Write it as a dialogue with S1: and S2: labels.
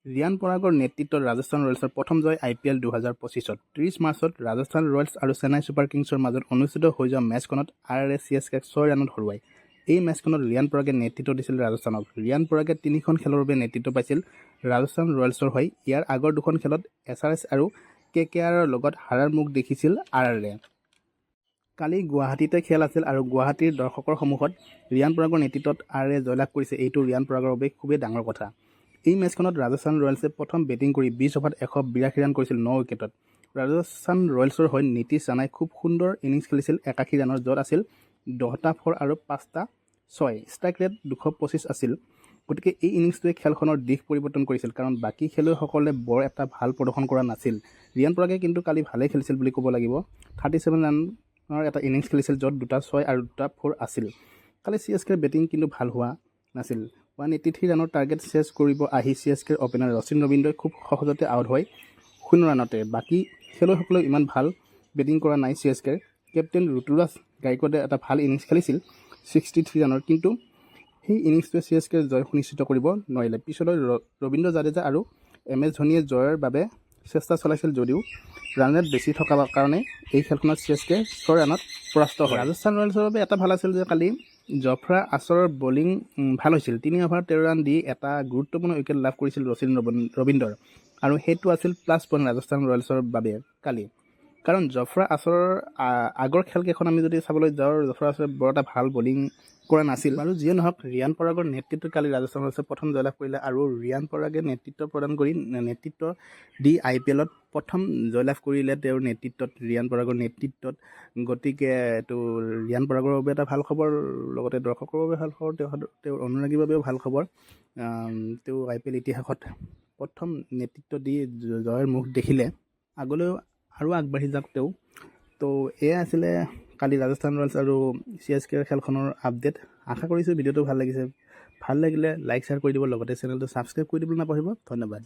S1: ৰিয়ান পৰাগৰ নেতৃত্বত ৰাজস্থান ৰয়েলছৰ প্ৰথম জয় IPL 2025-ত 30 মাৰ্চত ৰাজস্থান ৰয়েলছ আৰু চেন্নাই ছুপাৰ কিংছৰ মাজত অনুষ্ঠিত হৈ যোৱা মেচখনত RRA CSKক 6 ৰানত হৰুৱায়। এই মেচখনত ৰিয়ান পৰাগে নেতৃত্ব দিছিল ৰাজস্থানক। ৰিয়ান পৰাগে 3খন খেলৰ বাবে নেতৃত্ব পাইছিল ৰাজস্থান ৰয়েলছৰ হৈ। ইয়াৰ আগৰ 2খন খেলত SRH আৰু KKRৰ লগত হাৰাৰ মুখ দেখিছিল RRA। কালি গুৱাহাটীতে খেল আছিল আৰু গুৱাহাটীৰ দৰ্শকৰ সন্মুখত ৰিয়ান পৰাগৰ নেতৃত্বত RRA জয়লাভ কৰিছে। এইটো ৰিয়ান পৰাগৰ বাবে খুবেই ডাঙৰ কথা। এই মেচখনত ৰাজস্থান ৰয়েলছে প্ৰথম বেটিং কৰি 20 অভাৰত 182 ৰান কৰিছিল 9 উইকেটত। ৰাজস্থান ৰয়েলছৰ হৈ নীতিশ ৰাণাই খুব সুন্দৰ ইনিংছ খেলিছিল 81 ৰানৰ, য'ত আছিল 10টা 4 আৰু 5টা 6। ষ্ট্ৰাইক ৰেট 225 আছিল। গতিকে এই ইনিংছটোৱে খেলখনৰ দিশ পৰিৱৰ্তন কৰিছিল, কাৰণ বাকী খেলুৱৈসকলে বৰ এটা ভাল প্ৰদৰ্শন কৰা নাছিল। ৰিয়ান পৰাগে কিন্তু কালি ভালেই খেলিছিল বুলি ক'ব লাগিব। 37 ৰানৰ এটা ইনিংছ খেলিছিল, য'ত 2টা 6 আৰু 2টা 4 আছিল। কালি CSKৰ বেটিং কিন্তু ভাল হোৱা নাছিল। 183 ৰানৰ টাৰ্গেট চেজ কৰিব আহি CSKৰ অপেনাৰ ৰচিন ৰবীন্দ্ৰই খুব সহজতে আউট হয় 0 ৰানতে। বাকী খেলুৱৈসকলেও ইমান ভাল বেটিং কৰা নাই CSKৰ। কেপ্টেইন ঋতুৰাজ গায়কোৱাডে এটা ভাল ইনিংছ খেলিছিল 63 ৰানৰ, কিন্তু সেই ইনিংছটোৱে CSKৰ জয় সুনিশ্চিত কৰিব নোৱাৰিলে। পিছলৈ ৰবীন্দ্ৰ জাদেজা আৰু MS ধোনীয়ে জয়ৰ বাবে চেষ্টা চলাইছিল যদিও ৰান ৰেট বেছি থকাৰ কাৰণে এই খেলখনত CSK 6 ৰানত পৰাস্ত হয়। ৰাজস্থান ৰয়েলছৰ বাবে এটা ভাল আছিল যে কালি জফ্ৰা আৰ্চাৰৰ বলিং ভাল হৈছিল। 3 অভাৰত 13 ৰান দি এটা গুৰুত্বপূৰ্ণ উইকেট লাভ কৰিছিল ৰচিন ৰবীন্দ্ৰৰ, আৰু সেইটো আছিল প্লাছ পইণ্ট ৰাজস্থান ৰয়েলছৰ বাবে কালি। কাৰণ জফ্ৰা আৰ্চাৰৰ আগৰ খেলকেইখন আমি যদি চাবলৈ যাওঁ, জফ্ৰা আৰ্চাৰে বৰ এটা ভাল বলিং কৰা নাছিল। আৰু যিয়ে নহওক, ৰিয়ান পৰাগৰ নেতৃত্বত কালি ৰাজস্থান ৰয়েলছে প্ৰথম জয়লাভ কৰিলে, আৰু ৰিয়ান পৰাগে নেতৃত্ব দি IPLত প্ৰথম জয়লাভ কৰিলে তেওঁৰ নেতৃত্বত, ৰিয়ান পৰাগৰ নেতৃত্বত। গতিকে এইটো ৰিয়ান পৰাগৰ বাবে এটা ভাল খবৰ, লগতে দৰ্শকৰ বাবে ভাল খবৰ, তেওঁৰ অনুৰাগীৰ বাবেও ভাল খবৰ। তেওঁ IPL ইতিহাসত প্ৰথম নেতৃত্ব দি জয়ৰ মুখ দেখিলে। আগলৈও আৰু আগবাঢ়ি যাওক তেওঁ। তো এয়া আছিলে কালি ৰাজস্থান ৰয়েলছ আৰু CSKৰ খেলখনৰ আপডেট। আশা কৰিছোঁ ভিডিঅ'টো ভাল লাগিছে। ভাল লাগিলে লাইক শ্বেয়াৰ কৰি দিব, লগতে চেনেলটো ছাবস্ক্ৰাইব কৰি দিবলৈ নাপাহৰিব। ধন্যবাদ।